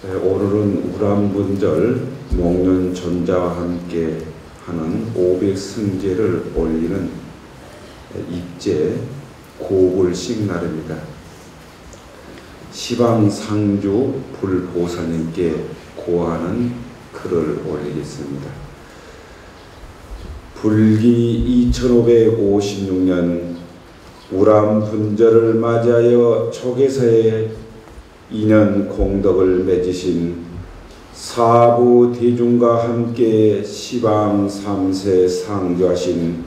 네, 오늘은 우람분절 목련전자와 함께 하는 500승제를 올리는 입제 고불식 날입니다. 시방상주 불보살님께 고하는 글을 올리겠습니다. 불기 2556년 우람분절을 맞이하여 촉에서의 인연 공덕을 맺으신 사부 대중과 함께 시방 3세 상주하신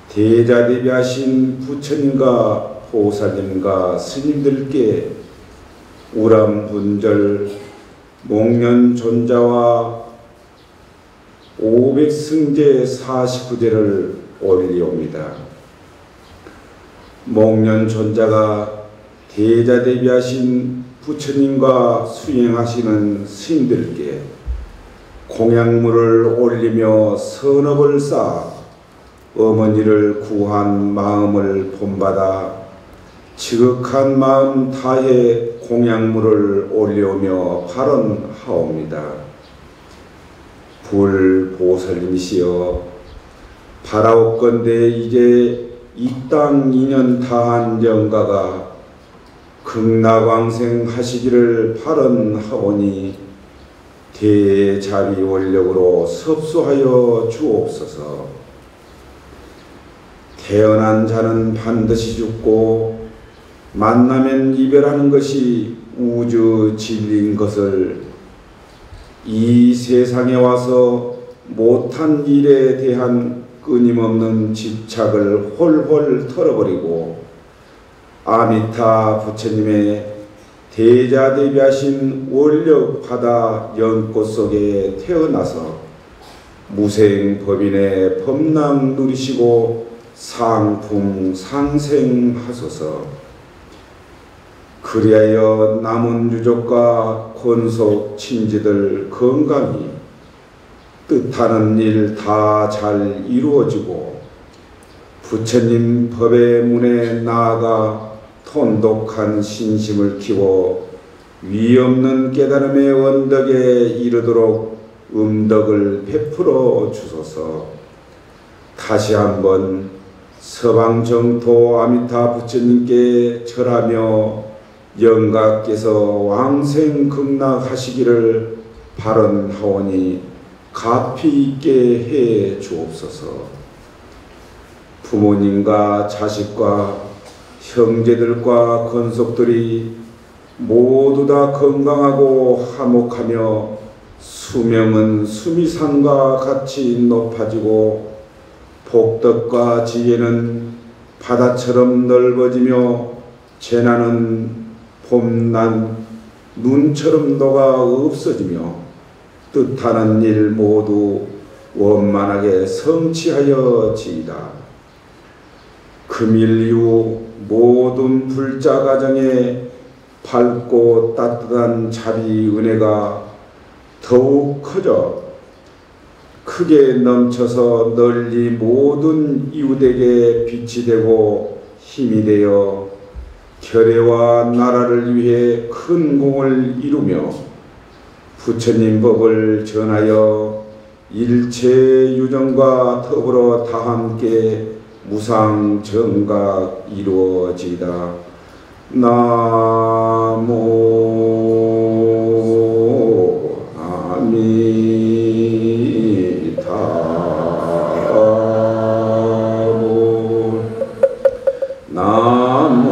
대자대비하신 부처님과 보살님과 스님들께 우람분절 목련존자와 500승제 49제를 올리옵니다. 목련존자가 대자대비하신 부처님과 수행하시는 스님들께 공양물을 올리며 선업을 쌓아 어머니를 구한 마음을 본받아 지극한 마음 다해 공양물을 올려오며 발언하옵니다. 불보살님이시여, 바라옵건대 이제 이 땅 2년 다한 영가가 극락왕생 하시기를 발언하오니 대자비 원력으로 섭수하여 주옵소서. 태어난 자는 반드시 죽고 만나면 이별하는 것이 우주 진리인 것을 이 세상에 와서 못한 일에 대한 끊임없는 집착을 홀홀 털어버리고 아미타 부처님의 대자대비하신 원력바다 연꽃 속에 태어나서 무생법인의 법랑 누리시고 상풍 상생하소서. 그리하여 남은 유족과 권속 친지들 건강히 뜻하는 일 다 잘 이루어지고 부처님 법의 문에 나아가 돈독한 신심을 키워 위없는 깨달음의 원덕에 이르도록 음덕을 베풀어 주소서. 다시 한번 서방정토 아미타 부처님께 절하며 영가께서 왕생극락하시기를 발언하오니 가피 있게 해 주옵소서. 부모님과 자식과 형제들과 권속들이 모두 다 건강하고 화목하며 수명은 수미산과 같이 높아지고 복덕과 지혜는 바다처럼 넓어지며 재난은 봄난 눈처럼 녹아 없어지며 뜻하는 일 모두 원만하게 성취하여 지이다. 금일 이후 모든 불자 가정에 밝고 따뜻한 자비 은혜가 더욱 커져 크게 넘쳐서 널리 모든 이웃에게 빛이 되고 힘이 되어 결례와 나라를 위해 큰 공을 이루며 부처님 법을 전하여 일체 유정과 더불어 다함께 무상정각 이루어지이다. 나모 아미타불 나모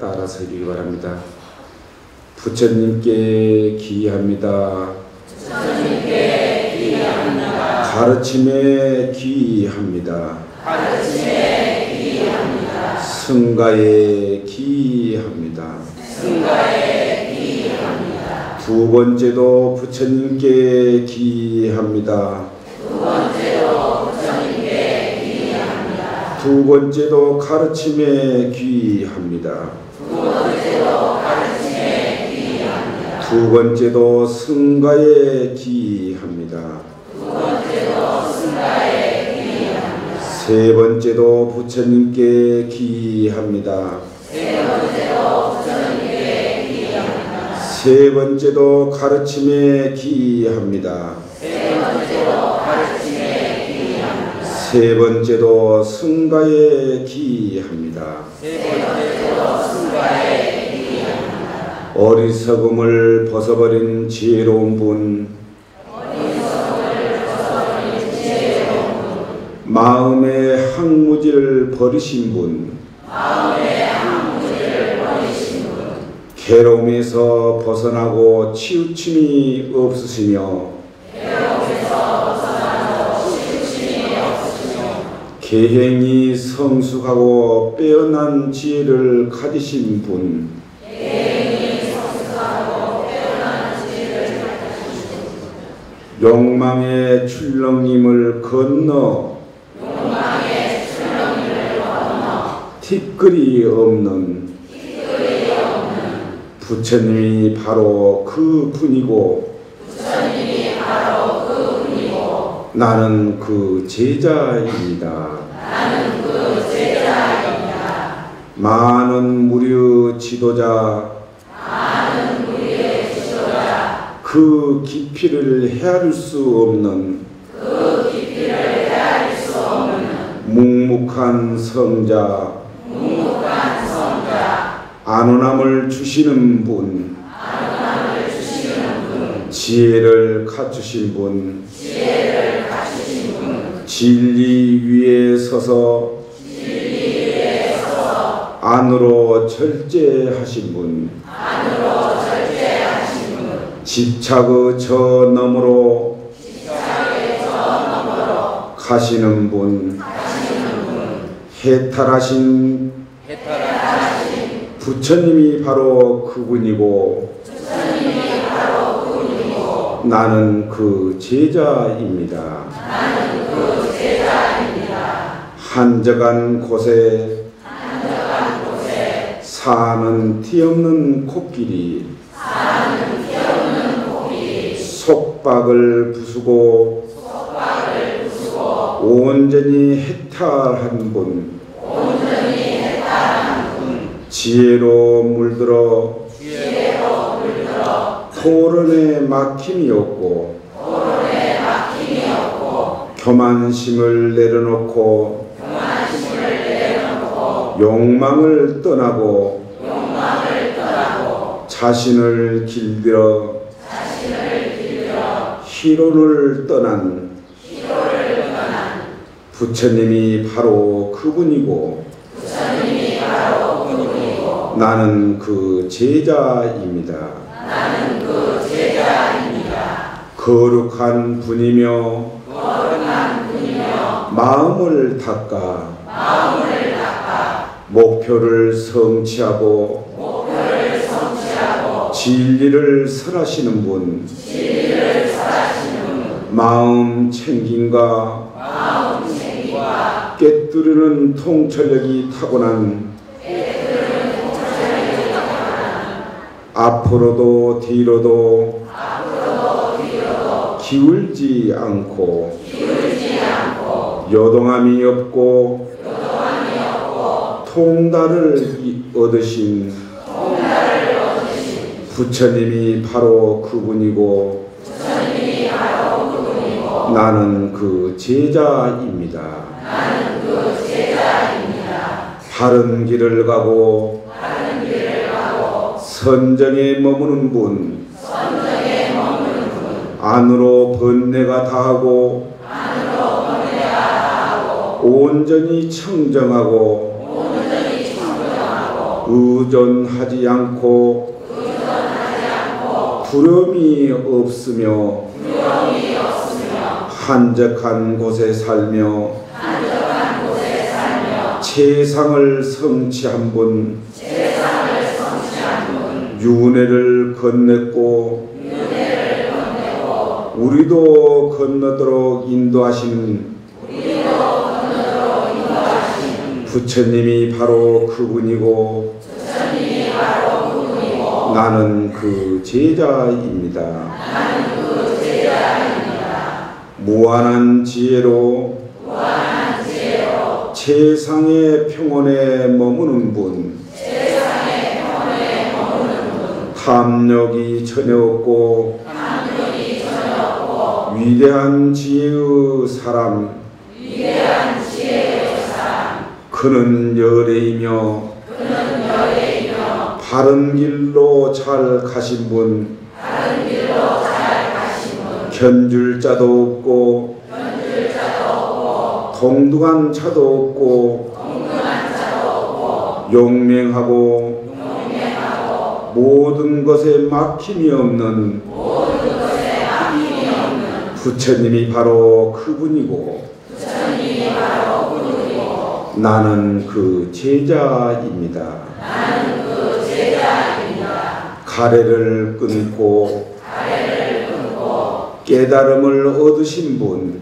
따라서기 바랍니다. 부처님께 기합니다. 부처님께 기합니다. 가르침에 기합니다. 가르침에 기합니다. 승가에 기합니다. 승가에 기합니다. 두 번째도 부처님께 기합니다. 두 번째도 가르침에 귀합니다. 두 번째도 승가에 귀합니다. 세 번째도 부처님께 귀합니다. 세 번째도 가르침에 귀합니다. 세 번째도 승가에 귀합니다. 어리석음을 벗어버린 지혜로운 분, 마음의 항무지를 버리신 분, 괴로움에서 벗어나고 치우침이 없으시며 계행이 성숙하고 빼어난 지혜를 가지신 분, 욕망의 출렁임을 건너 티끌이 없는 부처님이 바로 그 분이고 나는 그 제자입니다. 많은 무료 지도자 그 깊이를 헤아릴 수 없는 묵묵한 성자 안온함을 주시는 분 지혜를 갖추신 분 진리 위에 서서 안으로 절제하신 분 집착의 저 너머로 가시는 분 해탈하신 부처님이 바로 그분이고 나는 그 제자입니다. 한적한 곳에 사는 티없는 코끼리 속박을 부수고 온전히 해탈한 분 지혜로 물들어 토론에 막힘이 없고 교만심을 내려놓고 욕망을 떠나고 자신을 길들여 희론을 떠난 부처님이 바로 그분이고 나는 그 제자입니다. 거룩한 분이며 마음을 닦아 목표를 성취하고 진리를 설하시는 분 마음 챙김과 깨뜨리는 통찰력이 타고난 앞으로도 뒤로도 기울지 않고 요동함이 없고 통달을 얻으신 부처님이 바로 그분이고 나는 그 제자입니다. 바른 길을 가고 선정에 머무는 분 안으로 번뇌가 다하고 온전히 청정하고 의존하지 않고 두려움이 없으며 한적한 곳에 살며 최상을 성취한 분 윤회를 건넸고 우리도 건너도록 인도하신 부처님이 바로 그분이고 나는 그 제자입니다. 무한한 지혜로 세상의 평온에 머무는 분, 탐욕이 전혀 없고 위대한 지혜의 사람, 그는 열애이며 바른 길로 잘 가신 분, 견줄 자도 없고 동등한 차도 없고 용맹하고 모든 것에 막힘이 없는 부처님이 바로 그분이고 나는 그 제자입니다. 가래를 끊고 깨달음을 얻으신 분,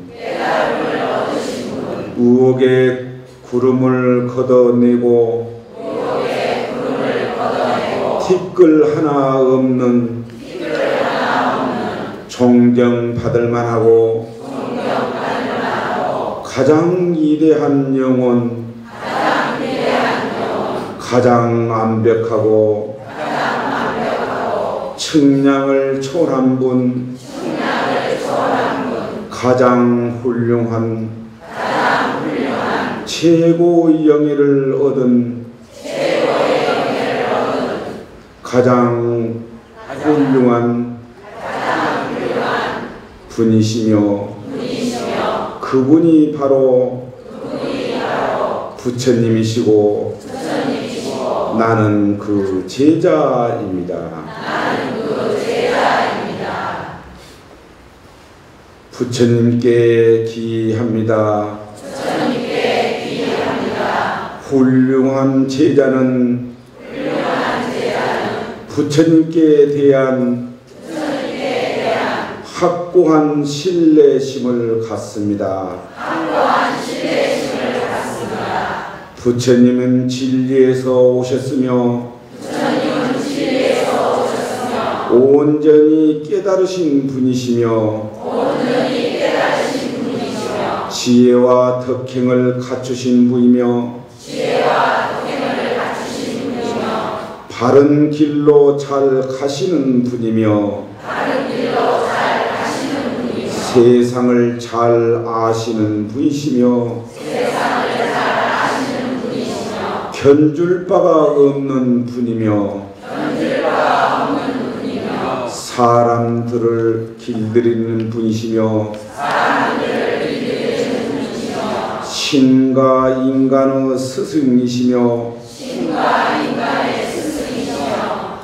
의혹의 구름을 걷어내고 티끌 하나 없는 존경받을 만하고 가장 위대한 영혼, 가장 완벽하고 측량을 초월한 분, 가장 훌륭한 최고의 영예를 얻은 가장 훌륭한 분이시며 그분이 바로 부처님이시고 나는 그 제자입니다. 부처님께 기합니다. 훌륭한 제자는 부처님께 대한 확고한 신뢰심을 갖습니다. 부처님은 진리에서 오셨으며 온전히 깨달으신 분이시며 지혜와 덕행을 갖추신 분이며 바른 길로 잘 가시는 분이며 세상을 잘 아시는 분이시며 견줄 바가 없는 분이며 사람들을 길들이는 분이시며 신과 인간의 스승이시며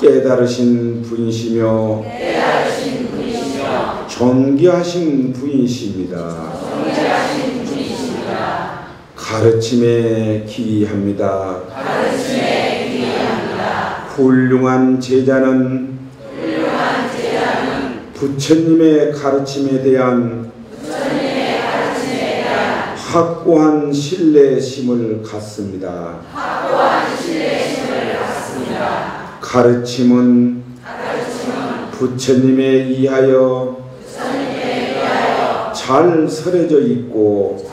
깨달으신 분이시며 존귀하신 분이십니다. 가르침에 기합니다. 훌륭한 제자는 부처님의 가르침에 대한 확고한 신뢰심을 갖습니다. 가르침은 부처님에 의하여 잘 설해져 있고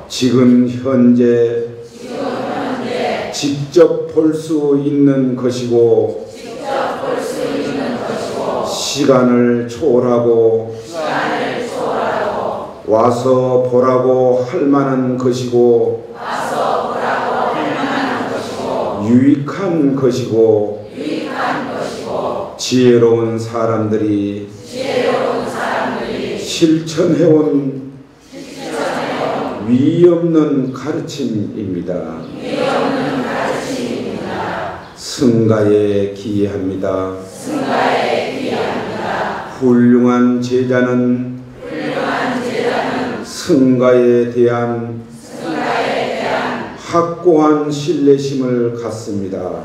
지금 현재 직접 볼 수 있는 것이고 시간을 초월하고 와서 보라고 할 만한 것이고 유익한 것이고 지혜로운 사람들이 실천해온 위없는 가르침입니다. 승가에 기합니다. 훌륭한 제자는 승가에 대한 확고한 신뢰심을 갖습니다.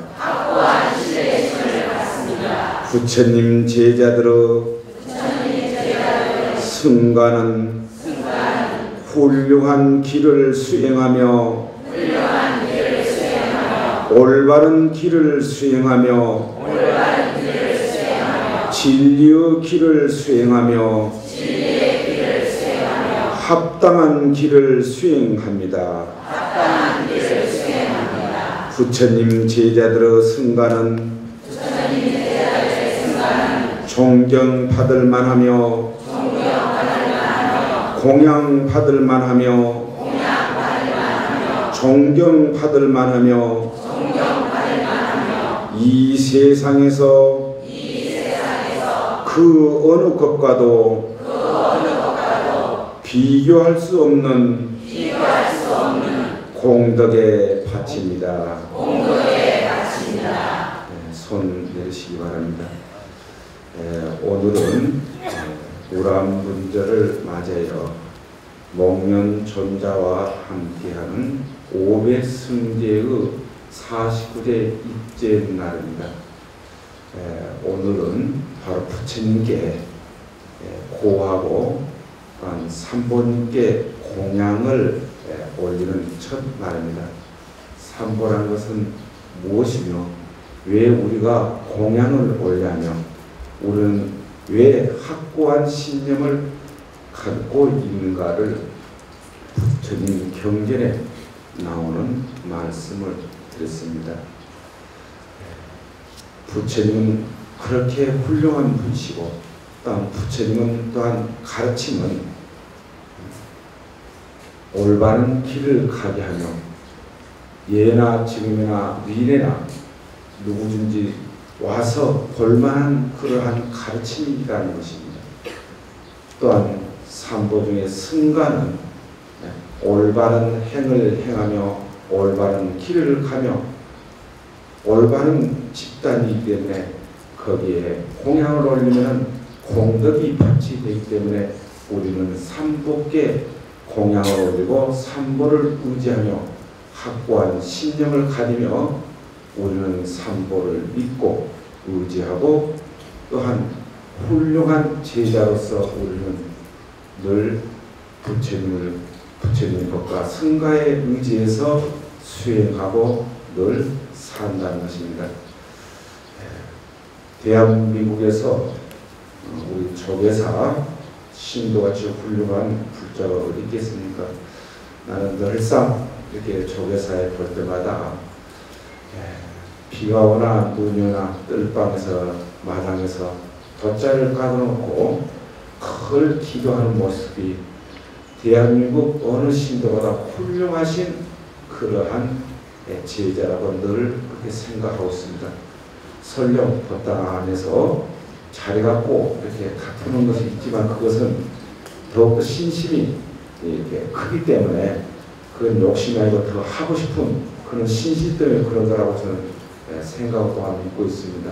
부처님 제자들의 승가는 훌륭한 길을 수행하며 올바른 길을 수행하며 진리의 길을 수행하며 합당한 길을 수행합니다. 부처님 제자들의 승가는 존경받을 만하며 공양받을 만하며 존경받을 만하며 이 세상에서 그 어느 것과도 비교할 수 없는 공덕의 밭입니다. 손 내리시기 바랍니다. 오늘은 우람분절을 맞이하여 목련존자와 함께하는 오배승제의 49대 입제 날입니다. 오늘은 바로 부처님께 고하고 또한 삼보님께 공양을 올리는 첫 날입니다. 삼보라는 것은 무엇이며 왜 우리가 공양을 올리며 우리는 왜 확고한 신념을 갖고 있는가를 부처님 경전에 나오는 말씀을 드렸습니다. 부처님은 그렇게 훌륭한 분이시고 또한 부처님은 또한 가르침은 올바른 길을 가게 하며 예나 지금이나 미래나 누구든지 와서 볼만한 그러한 가르침이라는 것입니다. 또한 삼보 중에 승가는 올바른 행을 행하며 올바른 길을 가며 올바른 집단이기 때문에 거기에 공양을 올리면 공덕이 받치 되기 때문에 우리는 삼보께 공양을 올리고 삼보를 의지하며 확고한 신념을 가지며 우리는 삼보를 믿고 의지하고 또한 훌륭한 제자로서 우리는 늘 부처님 법과 승가에 의지해서 수행하고 늘 산다는 것입니다. 대한민국에서 우리 조계사 신도같이 훌륭한 불자가 어디 있겠습니까? 나는 늘상 이렇게 조계사에 볼 때마다 비가 오나 눈이 오나 뜰방에서 마당에서 돗자리를 깔아놓고 늘 기도하는 모습이 대한민국 어느 신도보다 훌륭하신 그러한 제자라고 늘 그렇게 생각하고 있습니다. 설령 법당 안에서 자리가 꼭 이렇게 다투는 것이 있지만 그것은 더욱더 신심이 이렇게 크기 때문에 그건 욕심이 아니고 더 하고 싶은 그런 신심 때문에 그런 거라고 저는 생각을 또한 믿고 있습니다.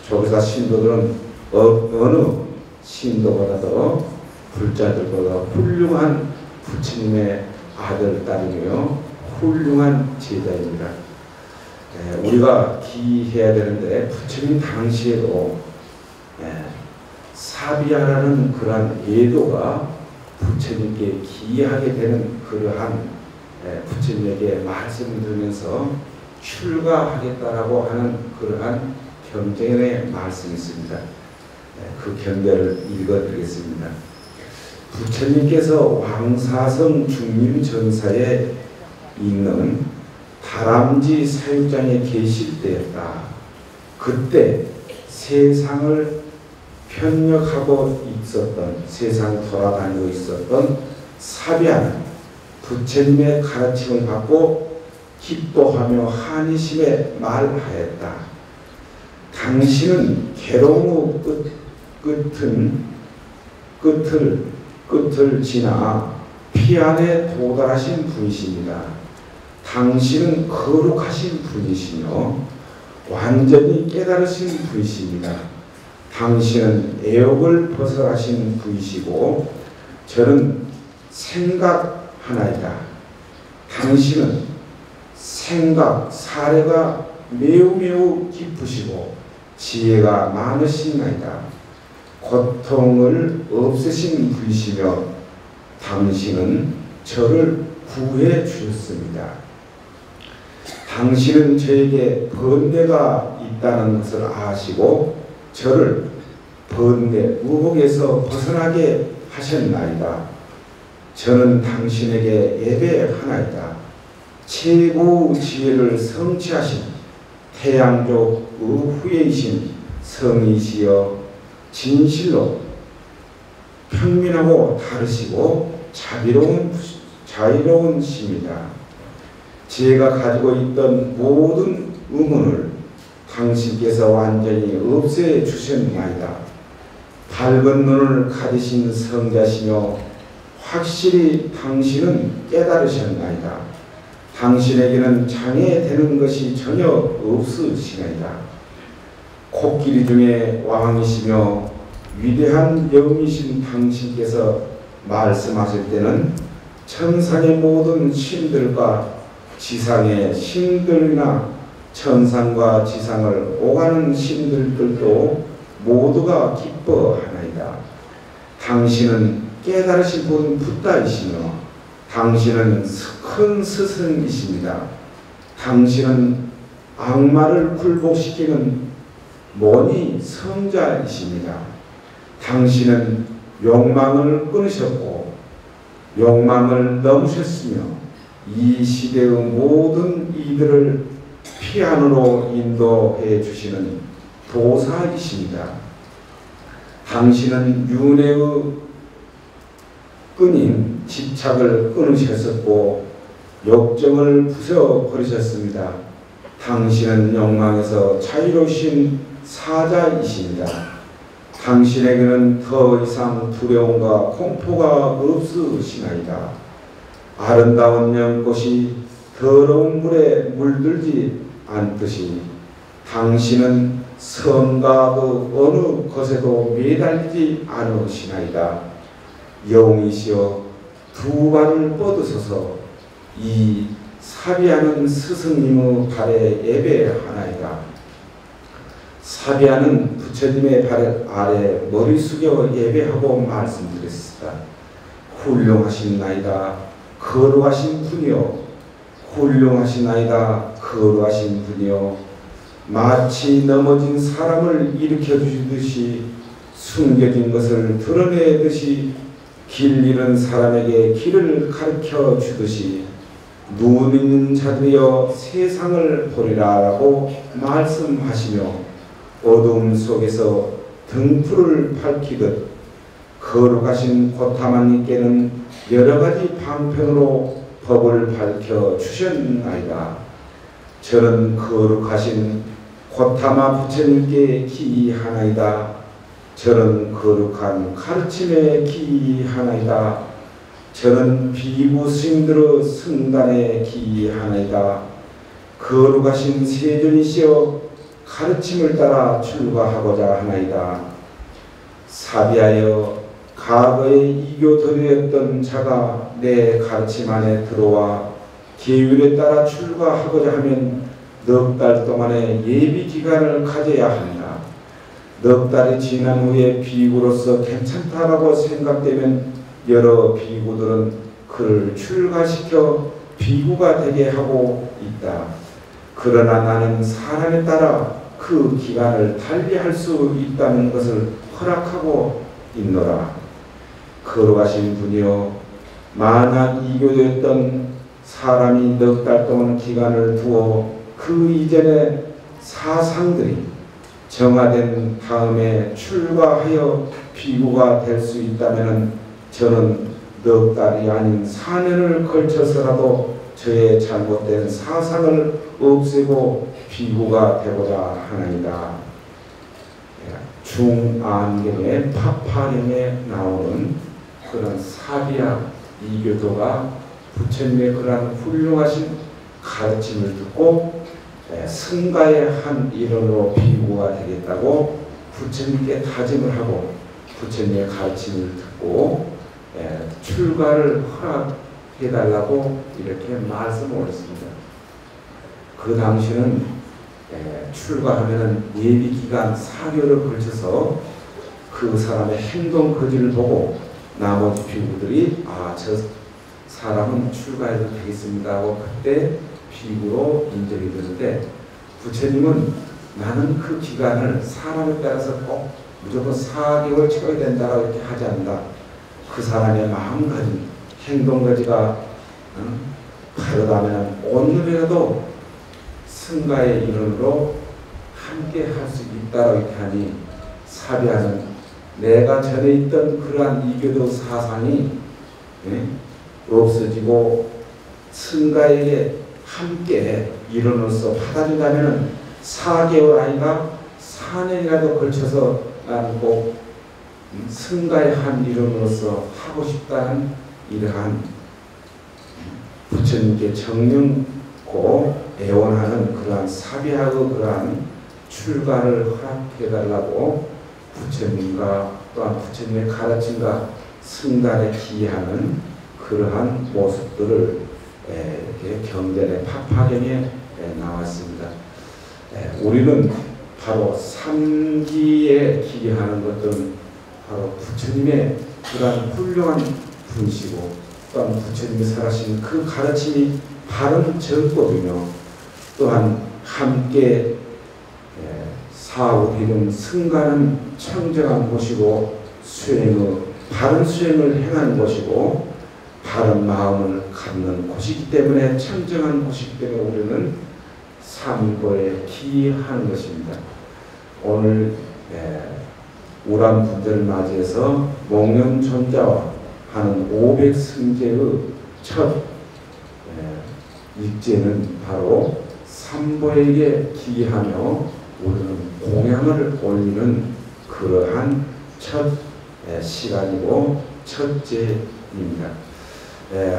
조계사 신도들은 어느 신도보다도 불자들보다 훌륭한 부처님의 아들, 딸이며 훌륭한 제자입니다. 우리가 기해야 되는데 부처님 당시에도 사비하라는 그러한 예도가 부처님께 기하게 되는 그러한 부처님에게 말씀을 들으면서 출가하겠다라고 하는 그러한 경전의 말씀이 있습니다. 그 경전을 읽어드리겠습니다. 부처님께서 왕사성 중림전사에 있는 다람쥐 사육장에 계실 때였다. 그때 세상을 편력하고 있었던, 세상 돌아다니고 있었던 사비아는 부처님의 가르침을 받고 기뻐하며 한이심에 말하였다. 당신은 괴로움의 끝을 지나 피안에 도달하신 분이십니다. 당신은 거룩하신 분이시며 완전히 깨달으신 분이십니다. 당신은 애욕을 벗어나신 분이시고 저는 생각 하나이다. 당신은 생각, 사례가 매우 깊으시고 지혜가 많으신나이다. 고통을 없애신 분이시며 당신은 저를 구해 주셨습니다. 당신은 저에게 번뇌가 있다는 것을 아시고 저를 번뇌, 의혹에서 벗어나게 하셨나이다. 저는 당신에게 예배하나이다. 최고의 지혜를 성취하신 태양족 후예이신 성이시여 진실로 평민하고 다르시고 자유로운 신이다. 제가 가지고 있던 모든 의문을 당신께서 완전히 없애 주셨나이다. 밝은 눈을 가지신 성자시며 확실히 당신은 깨달으셨나이다. 당신에게는 장애되는 것이 전혀 없으시나이다. 코끼리 중에 왕이시며 위대한 영이신 당신께서 말씀하실 때는 천상의 모든 신들과 지상의 신들이나 천상과 지상을 오가는 신들도 모두가 기뻐하나이다. 당신은 깨달으신 분 붓다이시며 당신은 큰 스승이십니다. 당신은 악마를 굴복시키는 모니 성자이십니다. 당신은 욕망을 끊으셨고 욕망을 넘으셨으며 이 시대의 모든 이들을 피안으로 인도해 주시는 도사이십니다. 당신은 윤회의 끈인 집착을 끊으셨었고 욕정을 부숴버리셨습니다. 당신은 욕망에서 자유로우신 사자이십니다. 당신에게는 더 이상 두려움과 공포가 없으시나이다. 아름다운 연꽃이 더러운 물에 물들지 않듯이 당신은 성과 그 어느 것에도 매달리지 않으시나이다. 영이시여 두 발을 뻗으소서 이 사비하는 스승님의 발에 예배하나이다. 사비하는 부처님의 발 아래 머리 숙여 예배하고 말씀드렸습니다. 훌륭하신 거룩하신 분이여 훌륭하신 거룩하신 분이여 마치 넘어진 사람을 일으켜 주시듯이 숨겨진 것을 드러내듯이 길 잃은 사람에게 길을 가르쳐 주듯이 눈 있는 자들이여 세상을 보리라 라고 말씀하시며 어둠 속에서 등불을 밝히듯 거룩하신 고타마님께는 여러 가지 방편으로 법을 밝혀 주셨나이다. 저는 거룩하신 고타마 부처님께 기이하나이다. 저는 거룩한 가르침에 기이하나이다. 저는 비구 스님들의 승단에 기이하나이다. 거룩하신 세존이시여 가르침을 따라 출가하고자 하나이다. 사비하여 과거의 이교도였던 자가 내 가르침 안에 들어와 계율에 따라 출가하고자 하면 넉 달 동안의 예비 기간을 가져야 한다. 넉 달이 지난 후에 비구로서 괜찮다라고 생각되면 여러 비구들은 그를 출가시켜 비구가 되게 하고 있다. 그러나 나는 사람에 따라 그 기간을 달리할 수 있다는 것을 허락하고 있노라. 거룩하신 분이여 만약 이교도였던 사람이 넉 달 동안 기간을 두어 그 이전에 사상들이 정화된 다음에 출가하여 비구가 될 수 있다면 저는 넉 달이 아닌 4년을 걸쳐서라도 저의 잘못된 사상을 없애고 비구가 되고자 하나이다. 중안경의 파파령에 나오는 그런 사비야 이교도가 부처님의 그런 훌륭하신 가르침을 듣고 승가의 한 일원으로 비구가 되겠다고 부처님께 다짐을 하고 부처님의 가르침을 듣고 출가를 허락해달라고 이렇게 말씀을 올렸습니다. 그 당시는 출가하면 예비기간 4개월을 걸쳐서 그 사람의 행동 거지를 보고 나머지 비구들이 저 사람은 출가해도 되겠습니다 하고 그때 비구로 인정이 되는데, 부처님은 나는 그 기간을 사람에 따라서 꼭 무조건 4개월 채워야 된다고 이렇게 하지 않는다. 그 사람의 마음가짐, 행동가지가 다르다면 오늘이라도 승가의 인원으로 함께 할 수 있다고 이렇게 하니, 사비하는 내가 전에 있던 그러한 이교도 사상이 없어지고 승가에게 함께 일원으로서 받아준다면 4개월 아니라 4년이라도 걸쳐서 나는 꼭 승가의 한 일원으로서 하고 싶다는 이러한 부처님께 정령고 애원하는 그러한 사비하고 그러한 출가를 허락해달라고 부처님과 또한 부처님의 가르침과 승단에 기하는 그러한 모습들을 이렇게 경전의 파파경에 나왔습니다. 우리는 바로 3기에 기하는 것들은 바로 부처님의 그러한 훌륭한 분이시고, 또한 부처님이 살아신 그 가르침이 바른 정법이며, 또한 함께 사후비는 승가는 청정한 곳이고 바른 수행을 행하는 곳이고 바른 마음을 갖는 곳이기 때문에, 청정한 곳이기 때문에 우리는 삼보에 기하는 것입니다. 오늘 우람분들을 맞이해서 목련존자와 하는 500승제의 첫 일제는 바로 삼보에게 기하며 우리는 공양을 올리는 그러한 첫 시간이고 첫째입니다.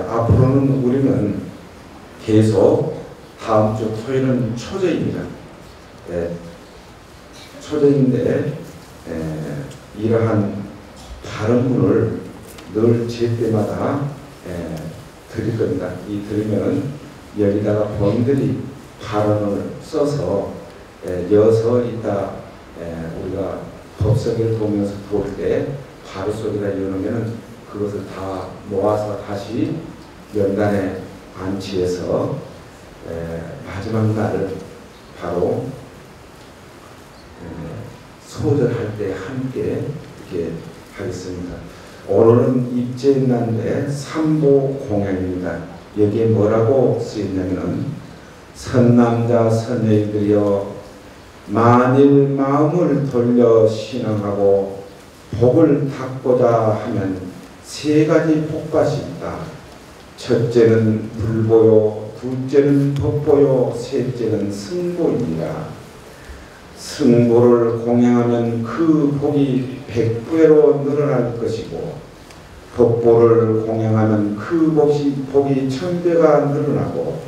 앞으로는 우리는 계속 다음 주 토요일은 초저입니다. 초저인데 이러한 발언문을 늘 제때마다 드릴 겁니다. 이 드리면 여기다가 본들이 발언을 써서 여서 이따 우리가 법석을 보면서 볼 때 바로 속에다 열으면 그것을 다 모아서 다시 연단에 안치해서 마지막 날을 바로 소절할 때 함께 이렇게 하겠습니다. 오늘은 입제인난데 삼보 공양입니다. 여기에 뭐라고 쓰였냐면은 선남자 선녀들이여 만일 마음을 돌려 신앙하고 복을 닦고자 하면 세 가지 복밭이 있다. 첫째는 불보요, 둘째는 법보요, 셋째는 승보입니다. 승보를 공양하면 그 복이 100배로 늘어날 것이고, 법보를 공양하면 그 복이 1000배가 늘어나고,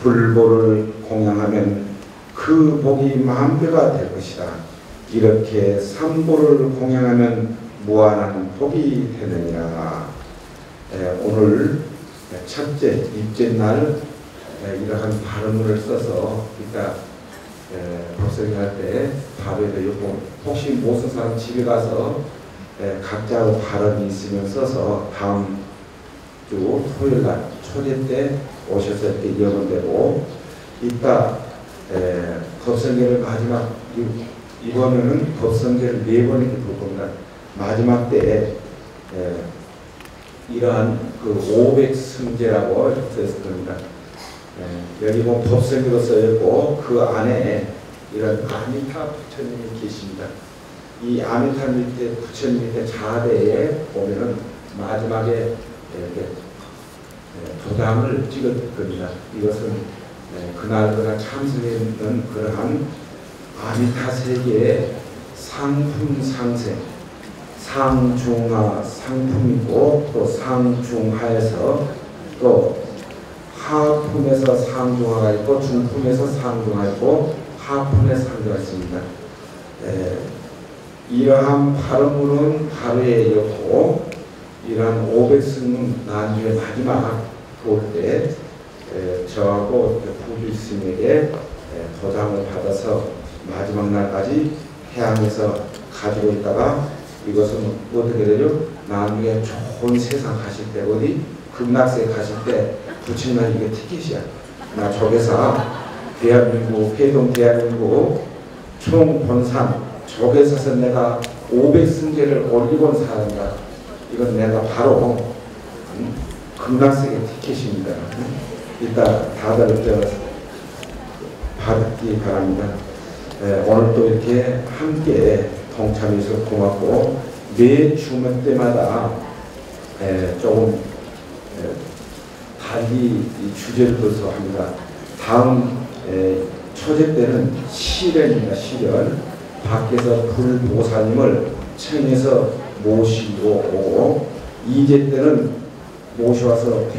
불보를 공양하면 그 복이 10,000배가 될 것이다. 이렇게 삼보를 공양하면 무한한 복이 되느니라. 오늘 첫째 입제날 이러한 발언문을 써서 이따 법석이 할 때 바로 요거 혹시 못 쓴 사람 집에 가서 각자 발언이 있으면 써서 다음 주 토요일날 초대 때 오셔서 이렇게 이어면 되고, 이따 법성계를 마지막 이번에는 법성계를 4번 이렇게 볼 겁니다. 마지막 때 이러한 그 500승제라고 써있을 겁니다. 여기 보면 법성계로 써있고 그 안에 이런 아미타 부처님이 계십니다. 이 아미타 밑에 부처님 밑에 자대에 보면은 마지막에 이렇게 도장을 찍을 겁니다. 이것은 그날 참석했던 그러한 아미타 세계의 상품 상생, 상중하 상품이고, 또 상중하에서 또 하품에서 상중하가 있고, 중품에서 상중하 있고, 하품에 상중하 있습니다. 이러한 발음으로는 하루에였고, 이러한 500승은 나중에 마지막 볼 때 저하고 부주 스님에게 도장을 받아서 마지막 날까지 해양에서 가지고 있다가 이것은 어떻게 되죠? 나중에 좋은 세상 가실 때 어디 극락세 가실 때 부처님은 이게 티켓이야. 나 조계사 대한민국 회동 대한민국 총본산 조계사에서 내가 500승제를 올리고 온 사람이다. 이건 내가 바로 극락세계 티켓입니다. 일단 다들 받기 바랍니다. 오늘 또 이렇게 함께 동참해서 고맙고 매 주말 때마다 조금 달리 주제를 들어서 합니다. 다음 초제 때는 시련입니다. 시련. 밖에서 불보살님을 청해서 모시고 오고, 이제 때는 모셔와서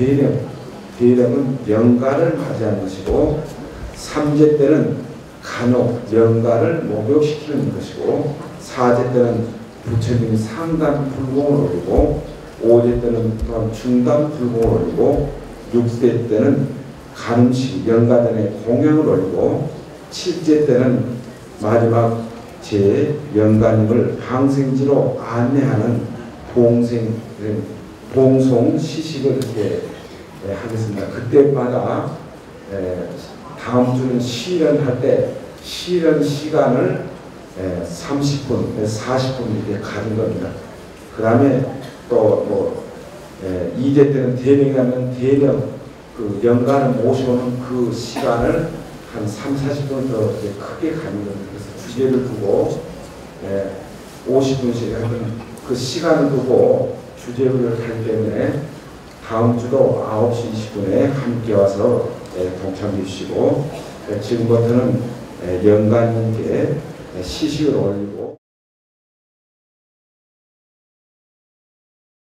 대령은 명가를 맞이하는 것이고, 삼제 때는 간혹 명가를 목욕시키는 것이고, 사제 때는 부처님이 상담 불공을 올리고, 오제 때는 또한 중담 불공을 올리고, 육세 때는 간음식 명가전에 공양을 올리고, 칠제 때는 마지막 제 명가님을 방생지로 안내하는 봉송 시식을 이렇게 하겠습니다. 그때마다 다음 주는 시련할 때 시련 시간을 30분, 40분 이렇게 가진 겁니다. 그 다음에 또 이제 때는 대령이라면 대령 그 연간을 모셔오는 그 시간을 한 30~40분 더 크게 가는 겁니다. 그래서 주제를 두고 50분씩 하는 그 시간을 두고 주제를 하기 때문에 다음 주도 9시 20분에 함께 와서 동참해 주시고, 지금부터는 연간님께 시식을 올리고